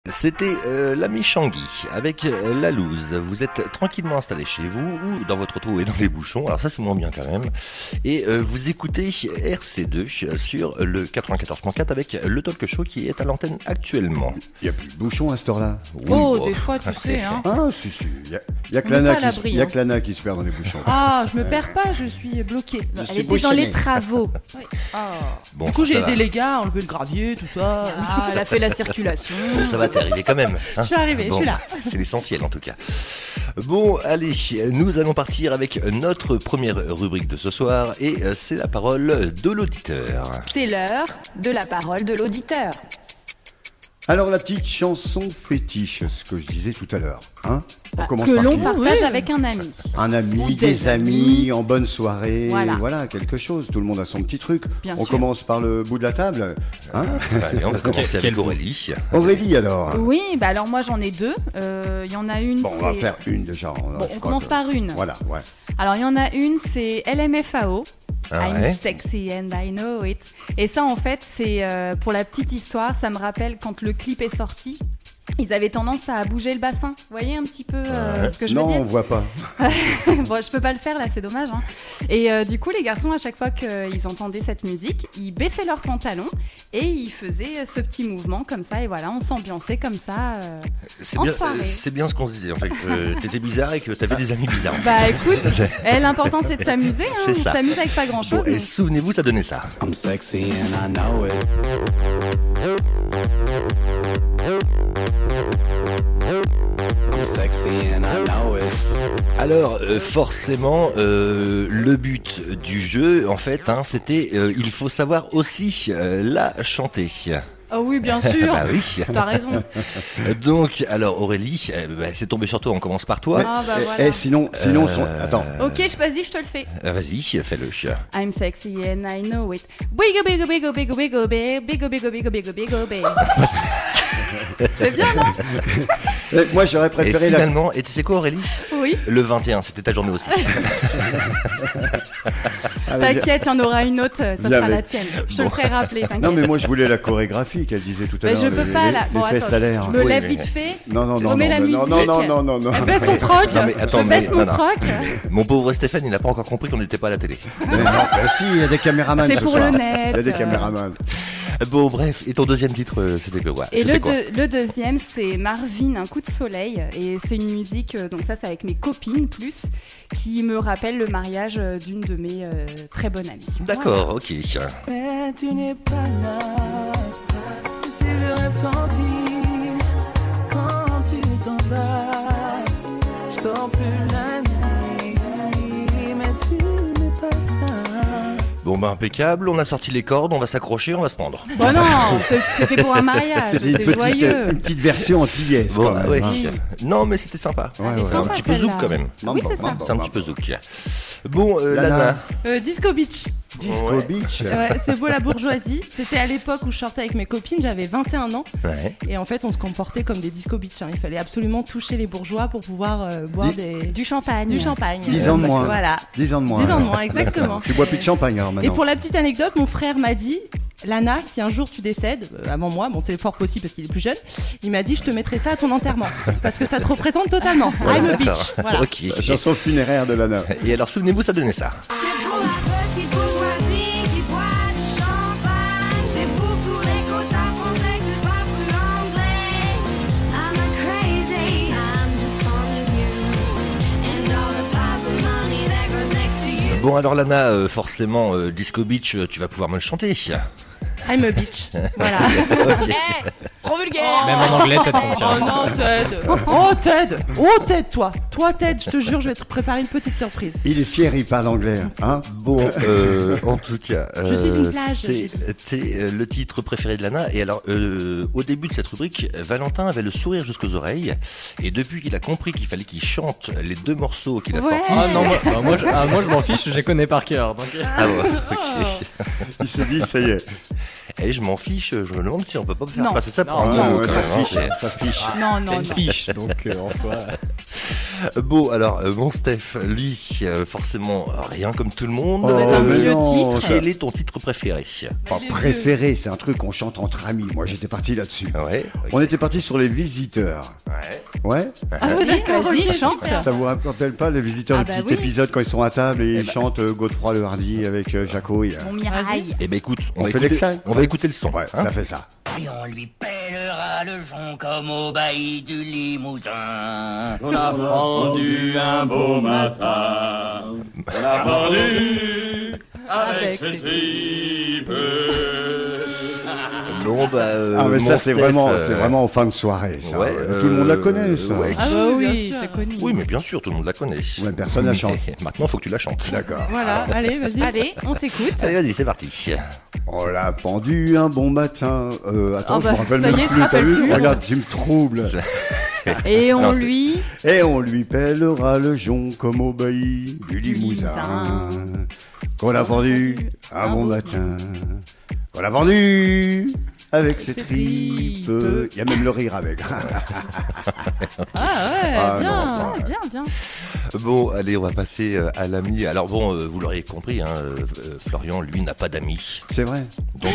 C'était l'ami Changuy avec la loose. Vous êtes tranquillement installé chez vous ou dans votre auto et dans les bouchons. Alors ça c'est moins bien quand même. Et vous écoutez RC2 sur le 94.4 avec le talk show qui est à l'antenne actuellement. Il n'y a plus de bouchons à cette heure-là. Oui, des fois tu sais. Hein. Ah si. Il y a que Lana qui se perd dans les bouchons. Ah, je me perds pas, je suis bloquée. Elle était dans les travaux. Oui. Ah. Bon, du coup j'ai aidé va. les gars à enlever le gravier, tout ça. Ah, elle a fait la circulation. Bon, ça va t'arriver quand même. Je suis arrivée, je suis là. C'est l'essentiel en tout cas. Bon, allez, nous allons partir avec notre première rubrique de ce soir et c'est la parole de l'auditeur. C'est l'heure de la parole de l'auditeur. Alors la petite chanson fétiche, ce que je disais tout à l'heure. Hein, on commence Que par l'on qui partage avec un ami. Un ami, Ou des amis, en bonne soirée, Voilà. quelque chose. Tout le monde a son petit truc. Bien on sûr. commence par le bout de la table. Hein Allez, on va commencer avec Aurélie. Aurélie alors. Oui, bah alors moi j'en ai deux. Il y en a une. Bon, on va faire une déjà. Bon, on commence par une. Voilà, ouais. Alors il y en a une, c'est LMFAO. Ah I'm ouais. sexy and I know it. Et ça, en fait, c'est pour la petite histoire. Ça me rappelle quand le clip est sorti. Ils avaient tendance à bouger le bassin. Vous voyez un petit peu ce que je veux Non, dire on voit pas. Bon, je peux pas le faire là, c'est dommage. Hein. Et du coup, les garçons, à chaque fois qu'ils entendaient cette musique, ils baissaient leurs pantalons et ils faisaient ce petit mouvement comme ça. Et voilà, on s'ambiançait comme ça. C'est En bien, soirée. c'est bien ce qu'on se disait. En fait, t'étais bizarre et que t'avais des amis bizarres. Bah écoute, l'important c'est de s'amuser. Hein. C'est On ça. s'amuse avec pas grand Bon, chose. et souvenez-vous, ça donnait ça. I'm sexy and I know it. I'm sexy and I know it. Alors, forcément, le but du jeu, en fait, hein, c'était il faut savoir aussi la chanter. Oh oui, bien sûr. Bah oui. T'as raison. Donc, alors Aurélie, c'est tombé sur toi, on commence par toi. Ah bah voilà. Sinon, attends. Ok, vas-y, je te le fais. Vas-y, fais-le. I'm sexy and I know it. Bigo, bigo, bigo, bigo, bigo, bigo, bigo, bigo, bigo, bigo, bigo, bigo. C'est bien, non? Moi, j'aurais Et préféré finalement, et tu sais quoi Aurélie? Oui. Le 21, c'était ta journée aussi. T'inquiète, il y en aura une autre, ça Bien, sera mais- la tienne. Je te le ferai rappeler, t'inquiète. Non, mais moi, je voulais la chorégraphie qu'elle disait tout à Mais l'heure. je peux pas là. Bon, l'effet attends, salaire. je me Oui, lève mais- vite fait. Non, Je mets la musique. non. Elle baisse son froc. Non, mais attends, Je baisse mais- mon non. froc. Mon pauvre Stéphane, il n'a pas encore compris qu'on n'était pas à la télé. Mais non, bah si, il y a des caméramans C'est ce pour soir. le net. Il y a des caméramans. Bon, bref, et ton deuxième titre, c'était quoi? Et C'était quoi le deuxième, c'est Marvin, Un coup de soleil. Et c'est une musique, donc ça, c'est avec mes copines plus, qui me rappelle le mariage d'une de mes très bonnes amies. D'accord, ok. Mais tu n'es pas là. Si le rêve t'envie, quand tu t'en vas, je dors plus la nuit. Mais tu n'es pas là. Bon, bah impeccable, on a sorti les cordes, on va s'accrocher, on va se pendre. Bah non, c'était pour un mariage, C'était c'est joyeux. une petite version antillaise. Bon, quand même, ouais. hein. Non, mais c'était sympa. Ouais, Elle est ouais. Un sympa, petit peu zouk celle-là. quand même. Oui, c'est ça. C'est un petit peu zouk. Bon, Lana. Lana. Disco Beach. Disco Ouais. Beach. Ouais, c'est beau la bourgeoisie. C'était à l'époque où je sortais avec mes copines, j'avais 21 ans. Ouais. Et en fait, on se comportait comme des disco beach. Hein. Il fallait absolument toucher les bourgeois pour pouvoir boire Du champagne. du champagne. 10 ans de moins. Voilà. 10 ans de moins. 10 ans de alors. moins, exactement. Tu bois plus de champagne alors Et maintenant. pour la petite anecdote, mon frère m'a dit, Lana, si un jour tu décèdes, avant moi, bon c'est fort possible parce qu'il est plus jeune, il m'a dit je te mettrai ça à ton enterrement parce que ça te représente totalement. Voilà, I'm a d'accord. bitch. Voilà. Ok. La chanson funéraire de Lana. Et alors, souvenez-vous, ça donnait ça. C'est pour la petite bourgeoisie qui boit du champagne. C'est pour tous les quotas français qui parlent l'anglais. I'm a crazy, I'm just fond of you. And all the piles of money that goes next to you. Bon, alors Lana, forcément, Disco Beach, tu vas pouvoir me le chanter. I'm a bitch. Voilà. Ok. Trop vulgaire. Même en anglais, ça te fonctionne. Oh non, Ted. Oh Ted. Oh Ted, toi. Toi Ted, je te jure, je vais te préparer une petite surprise. Il est fier, il parle anglais. Hein. Bon, en tout cas, Je suis une plage, c'était le titre préféré de Lana. Et alors, au début de cette rubrique, Valentin avait le sourire jusqu'aux oreilles. Et depuis qu'il a compris qu'il fallait qu'il chante les deux morceaux qu'il a Ouais. sortis. Ah non, moi je m'en fiche, je les connais par cœur. Donc... Ah ouais, ok. Il s'est dit, ça y est. Et je m'en fiche, je me demande si on peut pas me faire Non. passer ça pour Non, un non, gros mot ouais, quand ça même. se fiche. Ça se fiche. Non, C'est non, une non. fiche, donc en soi. Bon, alors, mon Steph, lui, forcément, rien comme tout le monde. Oh, être un mais vieux non, titre. ça- Quel est ton titre préféré? Pas préféré, c'est un truc qu'on chante entre amis. Moi, j'étais parti là-dessus. Ouais. On était parti sur les visiteurs. Ouais. Ouais. Ah ouais, d'accord, Vas-y, ok, chante. super. Ça vous rappelle pas les visiteurs, Ah le bah petit oui. épisode quand ils sont à table et ils chantent Godefroy le Hardy avec Jaco. Mon mirail. Eh ben écoute, On fait l'extrait. on va écouter le son. Ouais, hein. ça fait ça. Et on lui pèlera le jonc comme au bailli du Limousin. On a vendu un beau matin. On a vendu avec Avec ce type. Non, bah, Ah mais mon ça c'est Steph, vraiment en fin de soirée. Ça. ouais, Tout le monde la connaît ça. ouais. Ah Ah oui, bien oui, sûr. c'est connu. Oui, mais bien sûr, tout le monde la connaît. Ouais, personne la chante. Mais maintenant, faut que tu la chantes. D'accord. Voilà, allez, vas-y. Allez, on t'écoute. Allez, vas-y, c'est parti. On l'a pendu un bon matin. Attends, Ah je me bah, rappelle ça y même est, plus. te T'as rappelles vu? plus. Regarde, tu me troubles. Et on Non, c'est- lui. Et on lui pèlera le jonc comme au bailli du Limousin. Limousin. Qu'on a pendu un bon matin. Qu'on a pendu avec ses tripes. Il y a même le rire avec. Ah ouais, Ah, bien. non, Ah, bien, bien. Bon, allez, on va passer à l'ami. Alors bon, vous l'aurez compris, hein, Florian, lui, n'a pas d'amis. C'est vrai. Donc,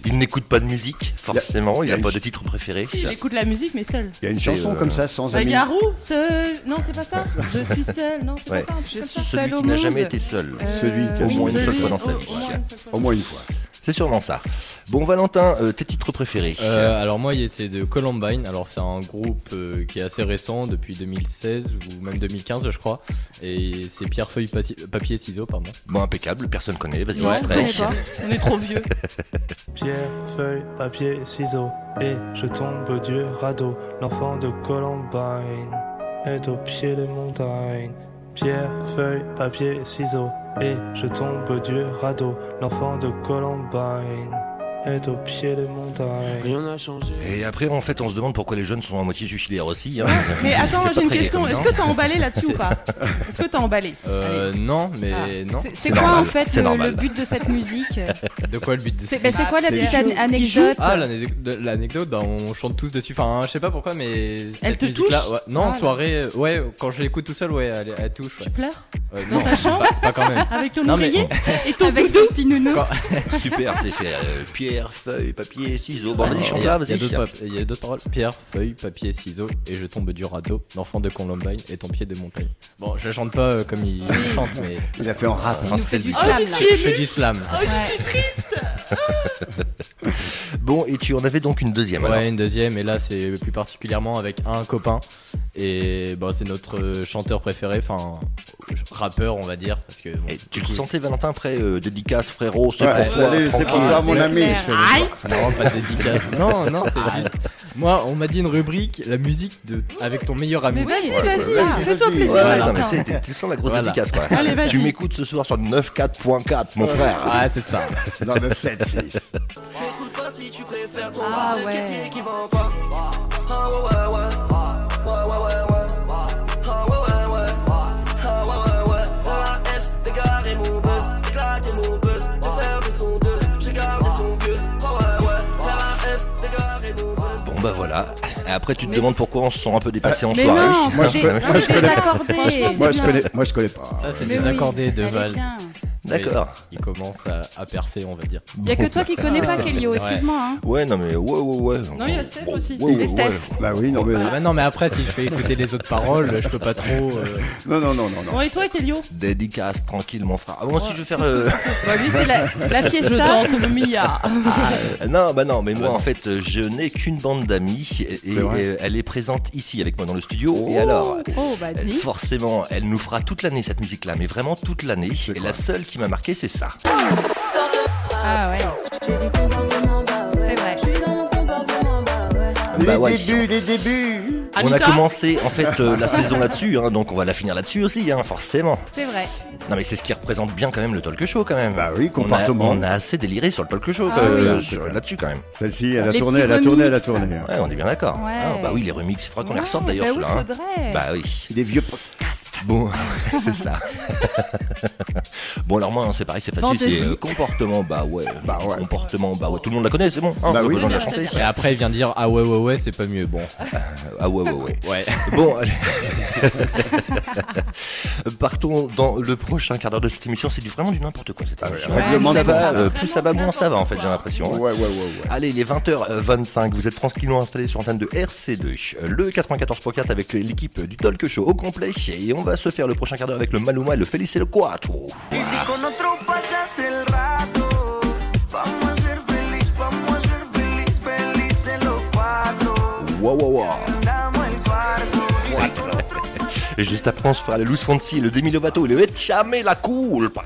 il n'écoute pas de musique, forcément. Il y a n'a pas une- de titre préféré. Il écoute la musique, mais seul. Il y a une C'est, chanson comme ça sans amis. Bagarou, seul. Non, c'est pas ça. Je suis seul. Non, c'est Ouais. pas ça. Un truc comme ça. Celui Seul au qui n'a monde. jamais été seul. Celui qui a Au moins une oui, seule oui, fois dans sa au- vie. au moins une seule fois. Au moins une fois. C'est sûrement ça. Bon, Valentin, tes titres préférés? Alors moi, c'est de Columbine. Alors c'est un groupe qui est assez récent, depuis 2016 ou même 2015, je crois. Et c'est pierre, feuille, papier, ciseaux, pardon. Bon, impeccable, personne connaît. Vas-y, Non, on extrait. connaît pas. On est trop vieux. Pierre, feuille, papier, ciseaux, et je tombe du radeau. L'enfant de Columbine est au pied des montagnes. Pierre, feuille, papier, ciseaux, et je tombe du radeau. L'enfant de Columbine est au pied des montagnes. Rien n'a changé. Et après, en fait, on se demande pourquoi les jeunes sont à moitié suicidaires aussi. Hein. Mais attends, C'est j'ai pas une très question. gai, Est-ce non que t'as emballé là-dessus ou pas? Est-ce que t'as emballé? Allez. Non, mais Ah, non. C'est C'est quoi normal, en fait c'est normal. le but de cette musique? De quoi le but de C'est c'est quoi la C'est petite chaud. anecdote? Ah, l'anecdote, bah, on chante tous dessus. Enfin, je sais pas pourquoi, mais. Elle cette te musique-là, touche ouais. Non, en Ah, soirée, ouais, quand je l'écoute tout seul, ouais, elle touche. Ouais. Tu pleures? Non, ta chambre pas quand même. Avec ton Non, mais- oreiller et ton Avec doudou? ton petit nounou. Super, tu sais, fait pierre, feuille, papier, ciseaux. Bon, vas-y, Il chante y là, a- vas-y. il y a d'autres paroles. Pierre, feuille, papier, ciseaux, et je tombe du radeau. L'enfant de Columbine est en pied des montagnes. Bon, je chante pas comme il chante, mais Il a fait en rap. Enfin, c'était du le but. slam, je là. suis je fais du slam. Bon, et tu en avais donc une deuxième alors. Ouais, une deuxième, et là c'est plus particulièrement avec un copain. Et bah, c'est notre chanteur préféré, enfin rappeur on va dire. Parce que, bon, Et tu du le coup, sentais, Valentin, après dédicace, frérot, c'est Ouais, pour toi, salut, c'est tranquille. pour toi mon ami. clair. je fais le soir. non, pas de dédicace. Non, non, c'est juste. Moi, on m'a dit une rubrique, la musique de avec ton meilleur ami. Mais vas-y, Ouais, vas-y, vas-y, fais-toi vas-y. plaisir. Ouais, non, Valentin. mais tu sais, tu sens la grosse Voilà. dédicace, quoi. Allez, vas-y. Tu m'écoutes ce soir sur le 94.4, mon frère. Ah, c'est ça. Dans le 7-6. Ah ouais. Bon, bah voilà. Et après, tu te demandes pourquoi on se sent un peu dépassé en Mais soirée. non, Moi, c'est je connais- moi, je connais- désaccordé. Moi je connais pas. Ça, c'est Mais des oui, accordés de elle est Val. bien. D'accord. Il commence à percer, on va dire. Il y a que toi qui connais pas Kelio, excuse-moi. Hein. Ouais, non, mais ouais. Non, il y a Steph aussi. Et Steph. Bah oui, non mais. Bah non, mais après, si je fais écouter les autres paroles, je peux pas trop. Non. Bon, et toi, Kelio? Dédicace, tranquille, mon frère. Ah, moi aussi, je vais faire. Bah, lui, c'est la Je fiesta. danse le Mia. Non, bah non, mais moi, en fait, je n'ai qu'une bande d'amis et vrai. elle est présente ici avec moi dans le studio. Et alors, Oh, bah dis. forcément, elle nous fera toute l'année cette musique-là, mais vraiment toute l'année. Et la seule qui m'a marqué, c'est ça. Ah ouais. C'est vrai. Bah ouais. Les débuts. On a Anita commencé en fait la saison là-dessus, hein, donc on va la finir là-dessus aussi, hein, forcément. C'est vrai. Non mais c'est ce qui représente bien quand même le talk show quand même. Bah oui, comportement. On a assez déliré sur le talk show Ah oui. là-dessus quand même. Celle-ci, elle a Les tourné, petits elle a tourné, elle a remixes. tourné. Ouais, on est bien d'accord. Ouais. Ah, bah oui, les remixes, il faudra qu'on les ressorte d'ailleurs Bah ceux-là. oui, hein. faudrait. Bah oui. Des vieux podcasts. Bon, c'est ça. Bon, alors moi, c'est pareil, c'est facile, Vendredi. c'est comportement, comportement, tout le monde la connaît, c'est bon, hein, Bah pas oui. besoin de la chanter. Et après, il vient dire ah ouais, c'est pas mieux. Bon, Ah ouais. ouais. Bon, allez. Partons dans le prochain quart d'heure de cette émission. C'est vraiment du n'importe quoi cette émission. ouais, Plus ça va, vraiment plus ça va, moins ça va en fait, j'ai l'impression. Ouais. Allez, il est 20h25, vous êtes tranquillement installés sur l'antenne de RC2, le 94.4 avec l'équipe du Talk Show au complet. Et on va se faire le prochain quart d'heure avec le Maluma et le Felice et le Quattro. Y si con otro pasas el rato, vamos a ser felices los cuatro. Wow. Damos el cuarto. Y si con otro Et juste après, on se fera le Loose Fonsi, le Demi Lovato et le Echame la Culpa.